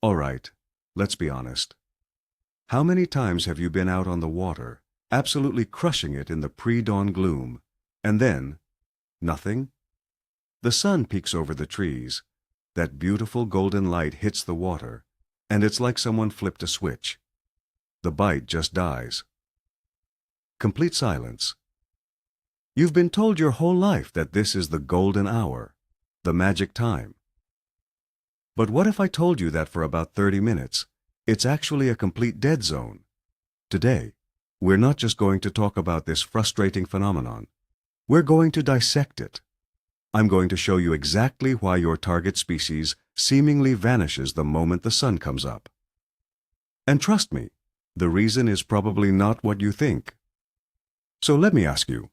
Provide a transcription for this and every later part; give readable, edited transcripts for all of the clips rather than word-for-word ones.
All right, let's be honest. How many times have you been out on the water, absolutely crushing it in the pre-dawn gloom, and then, nothing? The sun peeks over the trees, that beautiful golden light hits the water, and it's like someone flipped a switch. The bite just dies. Complete silence. You've been told your whole life that this is the golden hour, the magic time. But what if I told you that for about 30 minutes, it's actually a complete dead zone? Today, we're not just going to talk about this frustrating phenomenon. We're going to dissect it. I'm going to show you exactly why your target species seemingly vanishes the moment the sun comes up. And trust me, the reason is probably not what you think. So let me ask you,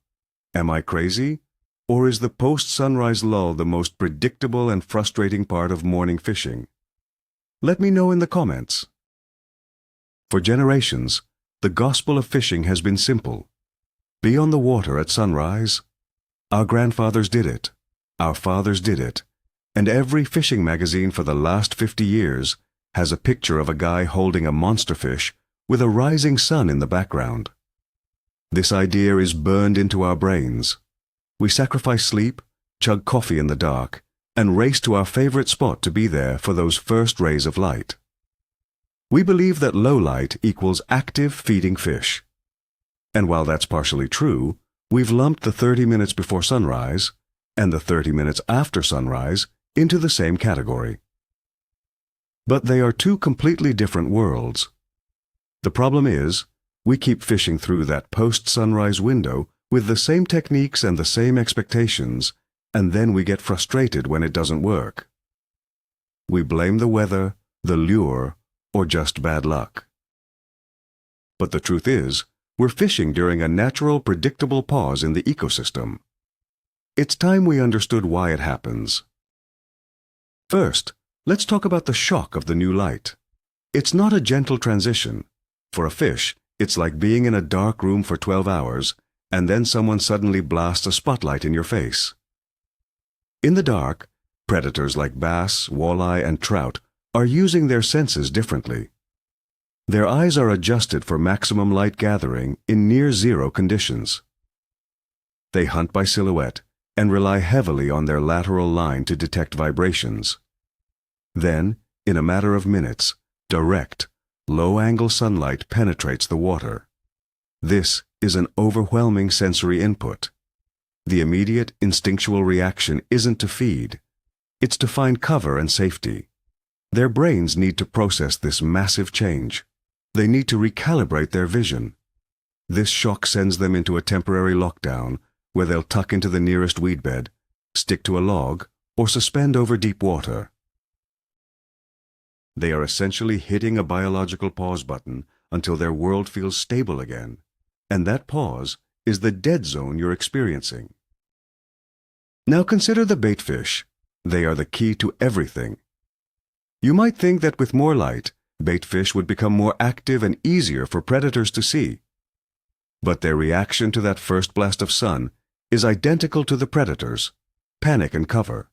am I crazy? Or is the post-sunrise lull the most predictable and frustrating part of morning fishing? Let me know in the comments. For generations, the gospel of fishing has been simple. Be on the water at sunrise. Our grandfathers did it. Our fathers did it. And every fishing magazine for the last 50 years has a picture of a guy holding a monster fish with a rising sun in the background. This idea is burned into our brains. We sacrifice sleep, chug coffee in the dark, and race to our favorite spot to be there for those first rays of light. We believe that low light equals active feeding fish. And while that's partially true, we've lumped the 30 minutes before sunrise and the 30 minutes after sunrise into the same category. But they are two completely different worlds. The problem is, we keep fishing through that post-sunrise window with the same techniques and the same expectations, and then we get frustrated when it doesn't work. We blame the weather, the lure, or just bad luck. But the truth is, we're fishing during a natural, predictable pause in the ecosystem. It's time we understood why it happens. First, let's talk about the shock of the new light. It's not a gentle transition. For a fish, it's like being in a dark room for 12 hours, and then someone suddenly blasts a spotlight in your face. In the dark, predators like bass, walleye, and trout are using their senses differently. Their eyes are adjusted for maximum light gathering in near-zero conditions. They hunt by silhouette and rely heavily on their lateral line to detect vibrations. Then, in a matter of minutes, direct, low-angle sunlight penetrates the water. This is an overwhelming sensory input. The immediate instinctual reaction isn't to feed. It's to find cover and safety. Their brains need to process this massive change. They need to recalibrate their vision. This shock sends them into a temporary lockdown where they'll tuck into the nearest weed bed, stick to a log, or suspend over deep water. They are essentially hitting a biological pause button until their world feels stable again, and that pause is the dead zone you're experiencing. Now consider the baitfish. They are the key to everything. You might think that with more light, baitfish would become more active and easier for predators to see. But their reaction to that first blast of sun is identical to the predators: panic and cover.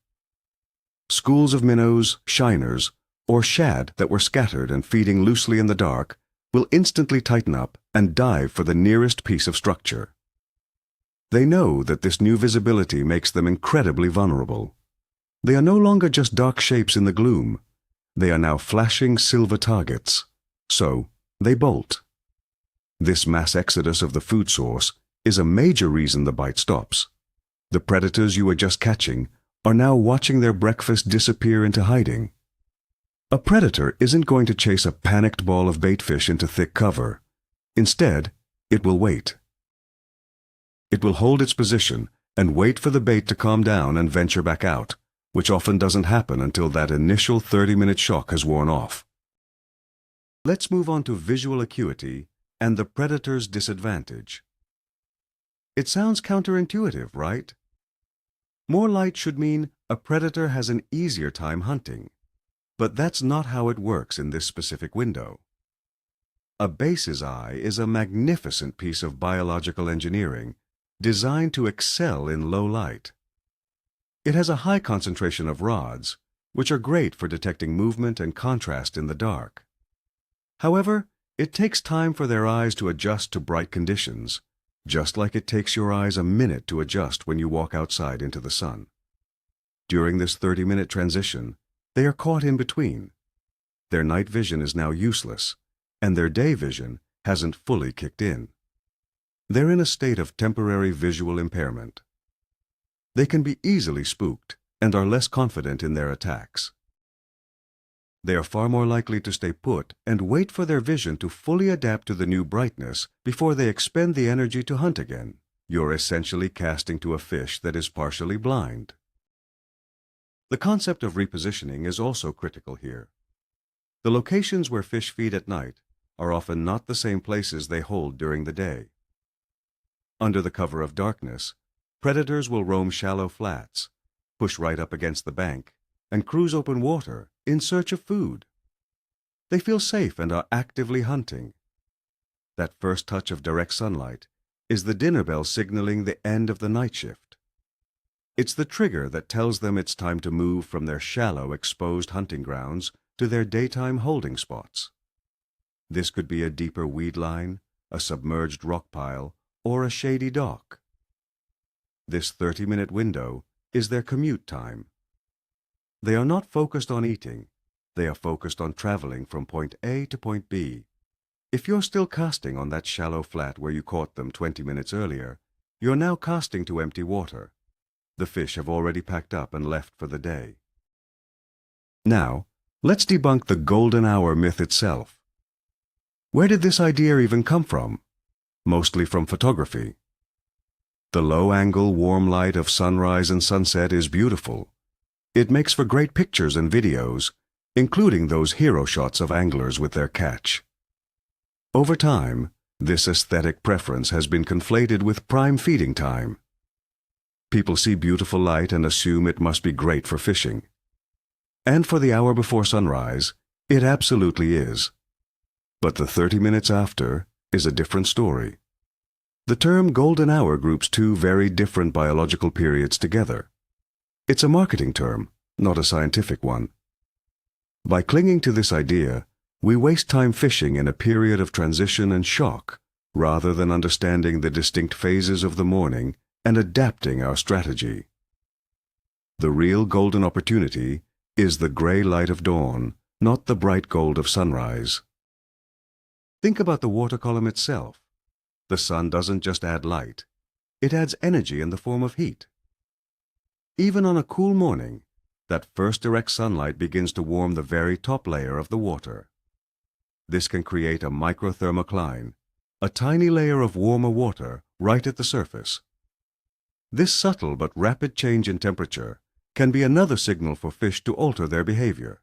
Schools of minnows, shiners, or shad that were scattered and feeding loosely in the dark will instantly tighten up and dive for the nearest piece of structure. They know that this new visibility makes them incredibly vulnerable. They are no longer just dark shapes in the gloom. They are now flashing silver targets. So, they bolt. This mass exodus of the food source is a major reason the bite stops. The predators you were just catching are now watching their breakfast disappear into hiding. A predator isn't going to chase a panicked ball of baitfish into thick cover. Instead, it will wait. It will hold its position and wait for the bait to calm down and venture back out, which often doesn't happen until that initial 30-minute shock has worn off. Let's move on to visual acuity and the predator's disadvantage. It sounds counterintuitive, right? More light should mean a predator has an easier time hunting. But that's not how it works in this specific window. A base's eye is a magnificent piece of biological engineering designed to excel in low light. It has a high concentration of rods, which are great for detecting movement and contrast in the dark. However, it takes time for their eyes to adjust to bright conditions, just like it takes your eyes a minute to adjust when you walk outside into the sun. During this 30-minute transition, they are caught in between. Their night vision is now useless, and their day vision hasn't fully kicked in. They're in a state of temporary visual impairment. They can be easily spooked and are less confident in their attacks. They are far more likely to stay put and wait for their vision to fully adapt to the new brightness before they expend the energy to hunt again. You're essentially casting to a fish that is partially blind. The concept of repositioning is also critical here. The locations where fish feed at night are often not the same places they hold during the day. Under the cover of darkness, predators will roam shallow flats, push right up against the bank, and cruise open water in search of food. They feel safe and are actively hunting. That first touch of direct sunlight is the dinner bell signaling the end of the night shift. It's the trigger that tells them it's time to move from their shallow, exposed hunting grounds to their daytime holding spots. This could be a deeper weed line, a submerged rock pile, or a shady dock. This 30-minute window is their commute time. They are not focused on eating. They are focused on traveling from point A to point B. If you're still casting on that shallow flat where you caught them 20 minutes earlier, you're now casting to empty water. The fish have already packed up and left for the day. Now, let's debunk the golden hour myth itself. Where did this idea even come from? Mostly from photography. The low-angle, warm light of sunrise and sunset is beautiful. It makes for great pictures and videos, including those hero shots of anglers with their catch. Over time, this aesthetic preference has been conflated with prime feeding time. People see beautiful light and assume it must be great for fishing. And for the hour before sunrise, it absolutely is. But the 30 minutes after is a different story. The term golden hour groups two very different biological periods together. It's a marketing term, not a scientific one. By clinging to this idea, we waste time fishing in a period of transition and shock, rather than understanding the distinct phases of the morning and adapting our strategy. The real golden opportunity is the gray light of dawn, not the bright gold of sunrise. Think about the water column itself. The sun doesn't just add light, it adds energy in the form of heat. Even on a cool morning, that first direct sunlight begins to warm the very top layer of the water. This can create a microthermocline, a tiny layer of warmer water right at the surface. This subtle but rapid change in temperature can be another signal for fish to alter their behavior.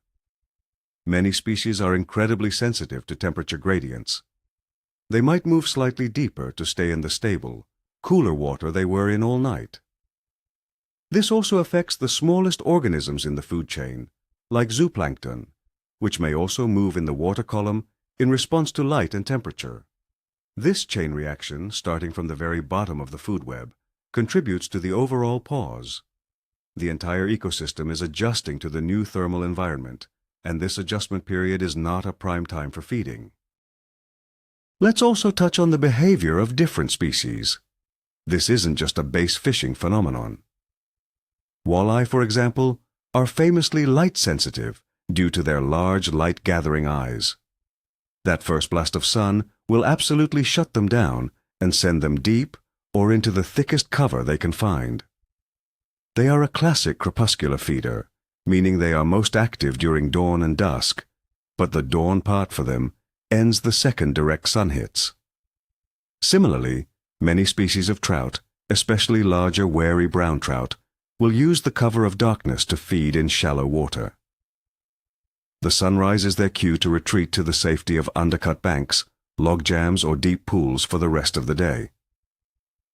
Many species are incredibly sensitive to temperature gradients. They might move slightly deeper to stay in the stable, cooler water they were in all night. This also affects the smallest organisms in the food chain, like zooplankton, which may also move in the water column in response to light and temperature. This chain reaction, starting from the very bottom of the food web, contributes to the overall pause. The entire ecosystem is adjusting to the new thermal environment, and this adjustment period is not a prime time for feeding. Let's also touch on the behavior of different species. This isn't just a base fishing phenomenon. Walleye, for example, are famously light-sensitive due to their large light-gathering eyes. That first blast of sun will absolutely shut them down and send them deep or into the thickest cover they can find. They are a classic crepuscular feeder, meaning they are most active during dawn and dusk, but the dawn part for them ends the second direct sun hits. Similarly, many species of trout, especially larger wary brown trout, will use the cover of darkness to feed in shallow water. The sunrise is their cue to retreat to the safety of undercut banks, log jams, or deep pools for the rest of the day.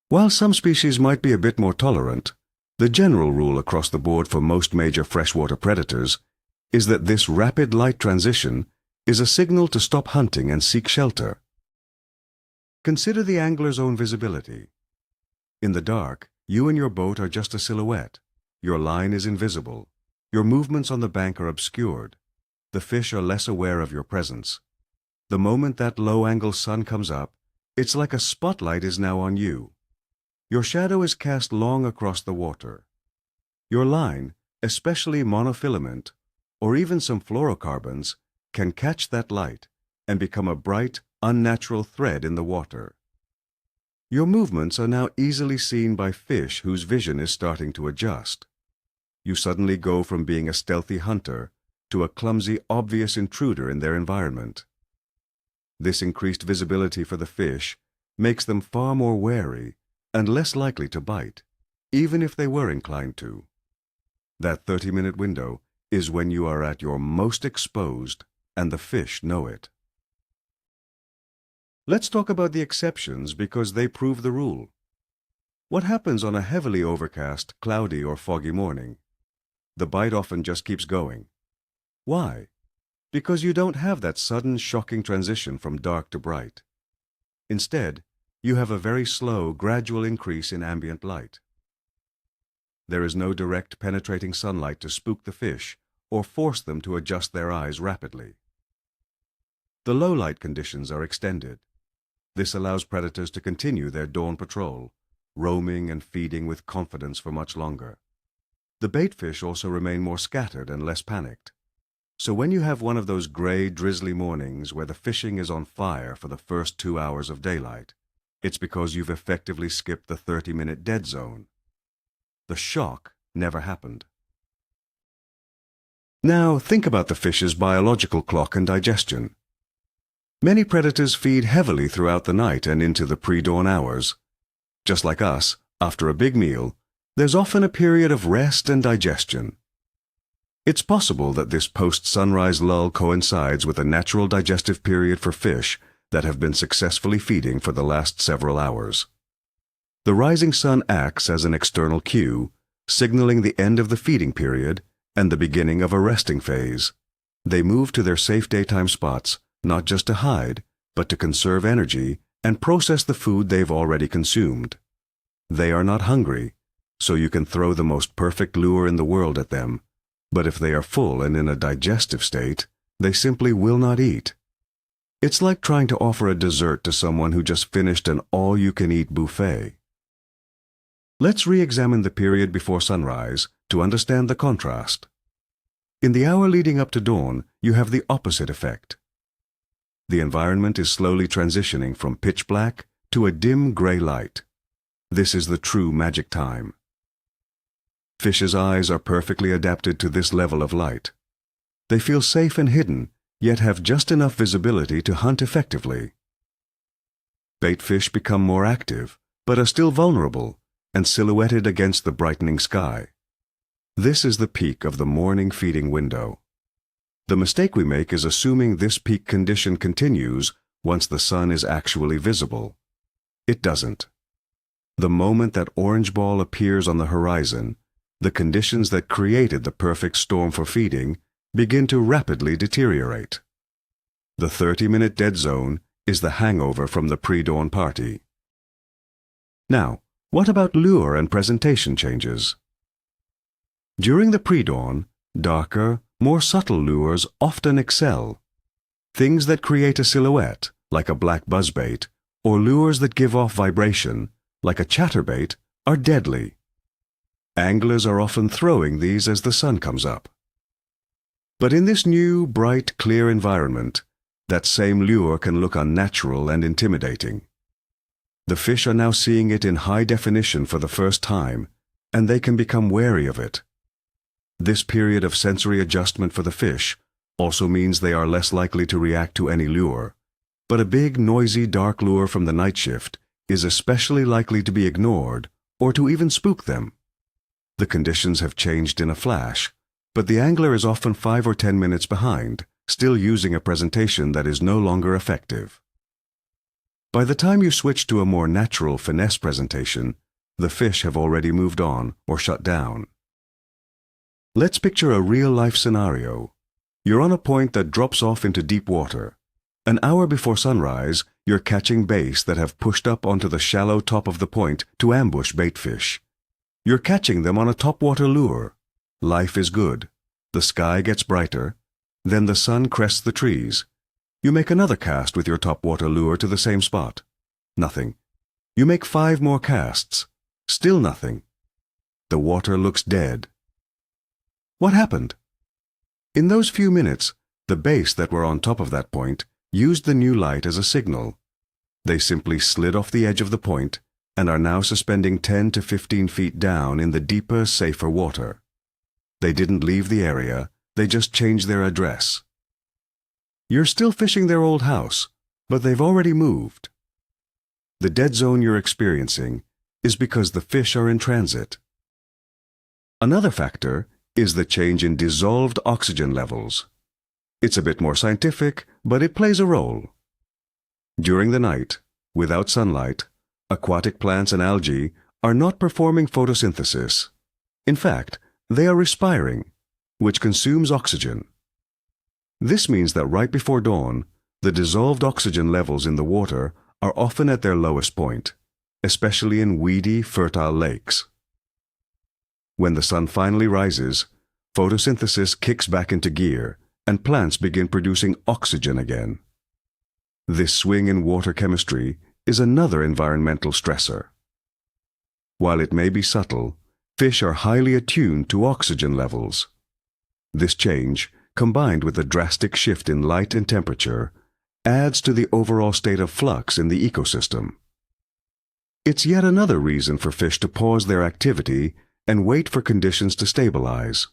While some species might be a bit more tolerant, the general rule across the board for most major freshwater predators is that this rapid light transition is a signal to stop hunting and seek shelter. Consider the angler's own visibility. In the dark, you and your boat are just a silhouette. Your line is invisible. your movements on the bank are obscured. The fish are less aware of your presence. The moment that low-angle sun comes up, it's like a spotlight is now on you. Your shadow is cast long across the water. Your line, especially monofilament, or even some fluorocarbons, can catch that light and become a bright, unnatural thread in the water. Your movements are now easily seen by fish whose vision is starting to adjust. You suddenly go from being a stealthy hunter to a clumsy, obvious intruder in their environment. This increased visibility for the fish makes them far more wary and less likely to bite, even if they were inclined to. That 30-minute window is when you are at your most exposed, and the fish know it. Let's talk about the exceptions because they prove the rule. What happens on a heavily overcast, cloudy, or foggy morning? The bite often just keeps going. Why? Because you don't have that sudden, shocking transition from dark to bright. Instead, you have a very slow, gradual increase in ambient light. There is no direct, penetrating sunlight to spook the fish or force them to adjust their eyes rapidly. The low light conditions are extended. This allows predators to continue their dawn patrol, roaming and feeding with confidence for much longer. The baitfish also remain more scattered and less panicked. So when you have one of those gray, drizzly mornings where the fishing is on fire for the first 2 hours of daylight, it's because you've effectively skipped the 30-minute dead zone. The shock never happened. Now think about the fish's biological clock and digestion. Many predators feed heavily throughout the night and into the pre-dawn hours. Just like us, after a big meal, there's often a period of rest and digestion. It's possible that this post-sunrise lull coincides with a natural digestive period for fish that have been successfully feeding for the last several hours. The rising sun acts as an external cue, signaling the end of the feeding period and the beginning of a resting phase. They move to their safe daytime spots, not just to hide, but to conserve energy and process the food they've already consumed. They are not hungry, so you can throw the most perfect lure in the world at them, but if they are full and in a digestive state, they simply will not eat. It's like trying to offer a dessert to someone who just finished an all-you-can-eat buffet. Let's re-examine the period before sunrise to understand the contrast. In the hour leading up to dawn, you have the opposite effect. The environment is slowly transitioning from pitch black to a dim gray light. This is the true magic time. Fish's eyes are perfectly adapted to this level of light. They feel safe and hidden, yet have just enough visibility to hunt effectively. Baitfish become more active, but are still vulnerable and silhouetted against the brightening sky. This is the peak of the morning feeding window. The mistake we make is assuming this peak condition continues once the sun is actually visible. It doesn't. The moment that orange ball appears on the horizon, the conditions that created the perfect storm for feeding begin to rapidly deteriorate. The 30-minute dead zone is the hangover from the pre-dawn party. Now, what about lure and presentation changes? During the pre-dawn, darker, more subtle lures often excel. Things that create a silhouette, like a black buzzbait, or lures that give off vibration, like a chatterbait, are deadly. Anglers are often throwing these as the sun comes up. But in this new, bright, clear environment, that same lure can look unnatural and intimidating. The fish are now seeing it in high definition for the first time, and they can become wary of it. This period of sensory adjustment for the fish also means they are less likely to react to any lure, but a big, noisy, dark lure from the night shift is especially likely to be ignored or to even spook them. The conditions have changed in a flash, but the angler is often 5 or 10 minutes behind, still using a presentation that is no longer effective. By the time you switch to a more natural finesse presentation, the fish have already moved on or shut down. Let's picture a real-life scenario. You're on a point that drops off into deep water. An hour before sunrise, you're catching bass that have pushed up onto the shallow top of the point to ambush baitfish. You're catching them on a topwater lure. Life is good. The sky gets brighter. Then the sun crests the trees. You make another cast with your topwater lure to the same spot. Nothing. You make 5 more casts. Still nothing. The water looks dead. What happened? In those few minutes, the baits that were on top of that point used the new light as a signal. They simply slid off the edge of the point and are now suspending 10 to 15 feet down in the deeper, safer water. They didn't leave the area, they just changed their address. You're still fishing their old house, but they've already moved. The dead zone you're experiencing is because the fish are in transit. Another factor is the change in dissolved oxygen levels. It's a bit more scientific, but it plays a role. During the night, without sunlight, aquatic plants and algae are not performing photosynthesis. In fact, they are respiring, which consumes oxygen. This means that right before dawn, the dissolved oxygen levels in the water are often at their lowest point, especially in weedy, fertile lakes. When the sun finally rises, photosynthesis kicks back into gear and plants begin producing oxygen again. This swing in water chemistry is another environmental stressor. While it may be subtle, fish are highly attuned to oxygen levels. This change, combined with a drastic shift in light and temperature, adds to the overall state of flux in the ecosystem. It's yet another reason for fish to pause their activity and wait for conditions to stabilize.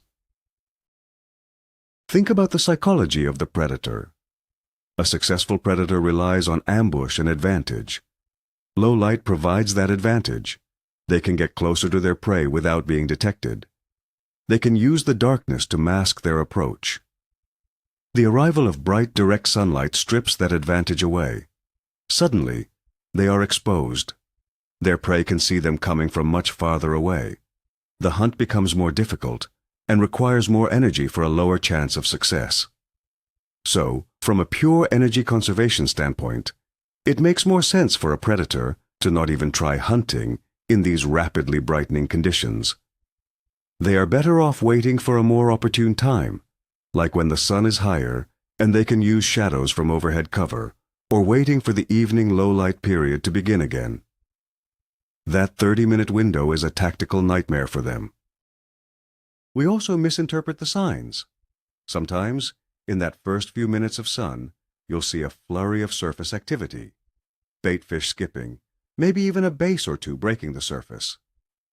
Think about the psychology of the predator. A successful predator relies on ambush and advantage. Low light provides that advantage. They can get closer to their prey without being detected. They can use the darkness to mask their approach. The arrival of bright, direct sunlight strips that advantage away. Suddenly, they are exposed. Their prey can see them coming from much farther away. The hunt becomes more difficult and requires more energy for a lower chance of success. So, from a pure energy conservation standpoint, it makes more sense for a predator to not even try hunting in these rapidly brightening conditions. They are better off waiting for a more opportune time, like when the sun is higher and they can use shadows from overhead cover, or waiting for the evening low-light period to begin again. That 30-minute window is a tactical nightmare for them. We also misinterpret the signs. Sometimes, in that first few minutes of sun, you'll see a flurry of surface activity. Baitfish skipping, maybe even a bass or two breaking the surface.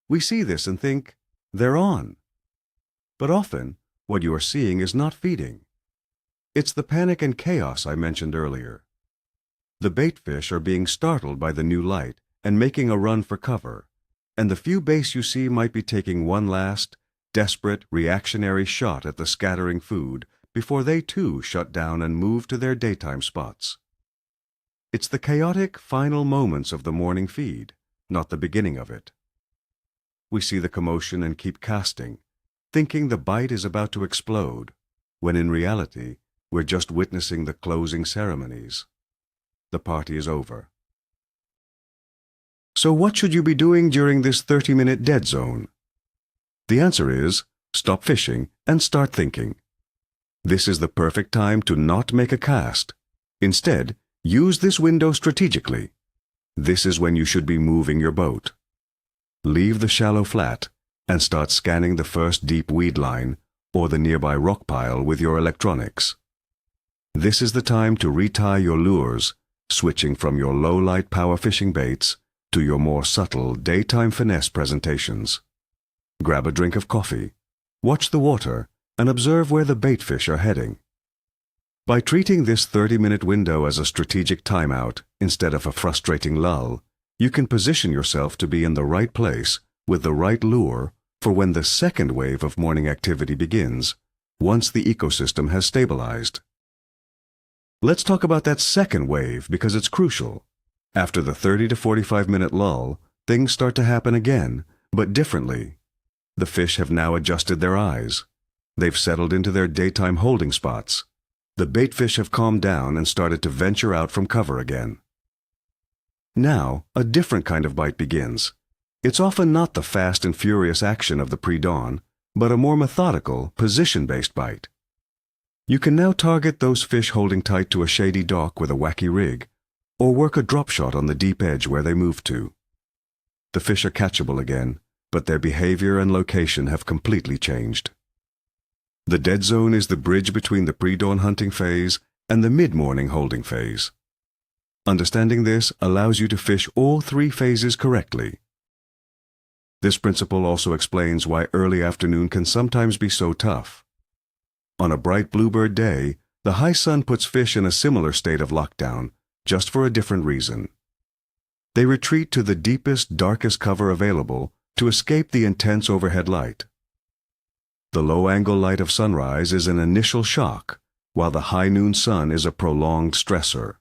We see this and think, they're on. But often, what you are seeing is not feeding. It's the panic and chaos I mentioned earlier. The baitfish are being startled by the new light and making a run for cover, and the few bass you see might be taking one last, desperate, reactionary shot at the scattering food before they too shut down and move to their daytime spots. It's the chaotic final moments of the morning feed, not the beginning of it. We see the commotion and keep casting, thinking the bite is about to explode, when in reality, we're just witnessing the closing ceremonies. The party is over. So what should you be doing during this 30-minute dead zone? The answer is, stop fishing and start thinking. This is the perfect time to not make a cast. Instead, use this window strategically. This is when you should be moving your boat. Leave the shallow flat and start scanning the first deep weed line or the nearby rock pile with your electronics. This is the time to retie your lures, switching from your low-light power fishing baits to your more subtle daytime finesse presentations. Grab a drink of coffee, watch the water, and observe where the baitfish are heading. By treating this 30-minute window as a strategic timeout instead of a frustrating lull, you can position yourself to be in the right place with the right lure for when the second wave of morning activity begins, once the ecosystem has stabilized. Let's talk about that second wave because it's crucial. After the 30 to 45-minute lull, things start to happen again, but differently. The fish have now adjusted their eyes. They've settled into their daytime holding spots. The baitfish have calmed down and started to venture out from cover again. Now, a different kind of bite begins. It's often not the fast and furious action of the pre-dawn, but a more methodical, position-based bite. You can now target those fish holding tight to a shady dock with a wacky rig, or work a drop shot on the deep edge where they move to. The fish are catchable again, but their behavior and location have completely changed. The dead zone is the bridge between the pre-dawn hunting phase and the mid-morning holding phase. Understanding this allows you to fish all three phases correctly. This principle also explains why early afternoon can sometimes be so tough. On a bright bluebird day, the high sun puts fish in a similar state of lockdown, just for a different reason. They retreat to the deepest, darkest cover available to escape the intense overhead light. The low-angle light of sunrise is an initial shock, while the high noon sun is a prolonged stressor.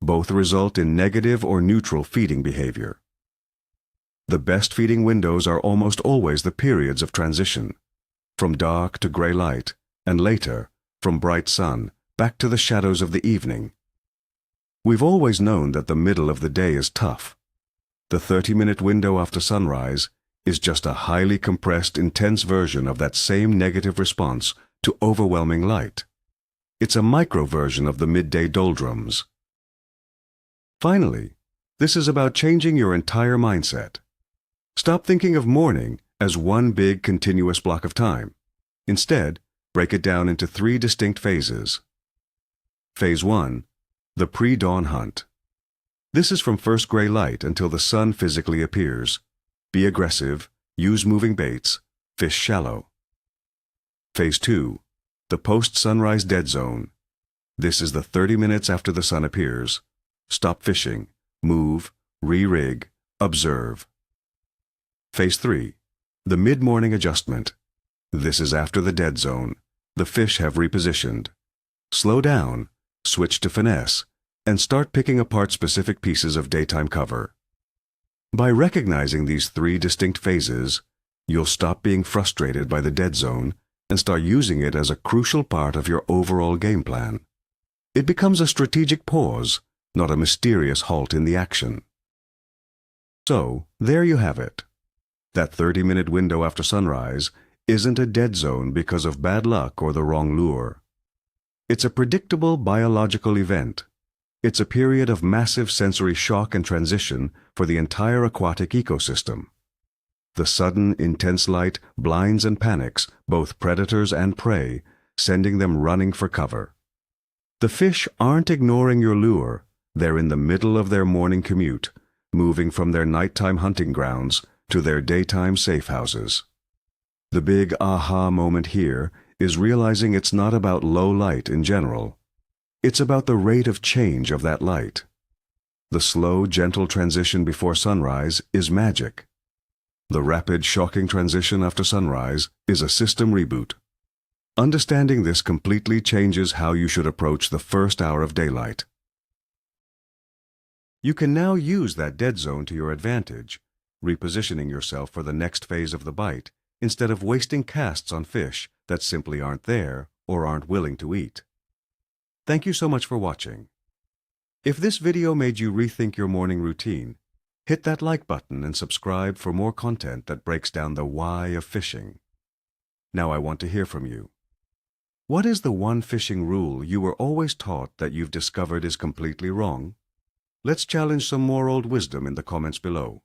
Both result in negative or neutral feeding behavior. The best feeding windows are almost always the periods of transition, from dark to gray light, and later, from bright sun back to the shadows of the evening. We've always known that the middle of the day is tough. The 30-minute window after sunrise is just a highly compressed, intense version of that same negative response to overwhelming light. It's a micro version of the midday doldrums. Finally, this is about changing your entire mindset. Stop thinking of morning as one big continuous block of time. Instead, break it down into three distinct phases. Phase 1, the pre-dawn hunt. This is from first gray light until the sun physically appears. Be aggressive, use moving baits, fish shallow. Phase 2, the post-sunrise dead zone. This is the 30 minutes after the sun appears. Stop fishing, move, re-rig, observe. Phase 3, the mid-morning adjustment. This is after the dead zone. The fish have repositioned. Slow down, switch to finesse, and start picking apart specific pieces of daytime cover. By recognizing these three distinct phases, you'll stop being frustrated by the dead zone and start using it as a crucial part of your overall game plan. It becomes a strategic pause, not a mysterious halt in the action. So, there you have it. That 30-minute window after sunrise isn't a dead zone because of bad luck or the wrong lure. It's a predictable biological event. It's a period of massive sensory shock and transition for the entire aquatic ecosystem. The sudden, intense light blinds and panics both predators and prey, sending them running for cover. The fish aren't ignoring your lure. They're in the middle of their morning commute, moving from their nighttime hunting grounds to their daytime safe houses. The big aha moment here is realizing it's not about low light in general. It's about the rate of change of that light. The slow, gentle transition before sunrise is magic. The rapid, shocking transition after sunrise is a system reboot. Understanding this completely changes how you should approach the first hour of daylight. You can now use that dead zone to your advantage, repositioning yourself for the next phase of the bite, instead of wasting casts on fish that simply aren't there or aren't willing to eat. Thank you so much for watching. If this video made you rethink your morning routine, hit that like button and subscribe for more content that breaks down the why of fishing. Now I want to hear from you. What is the one fishing rule you were always taught that you've discovered is completely wrong? Let's challenge some more old wisdom in the comments below.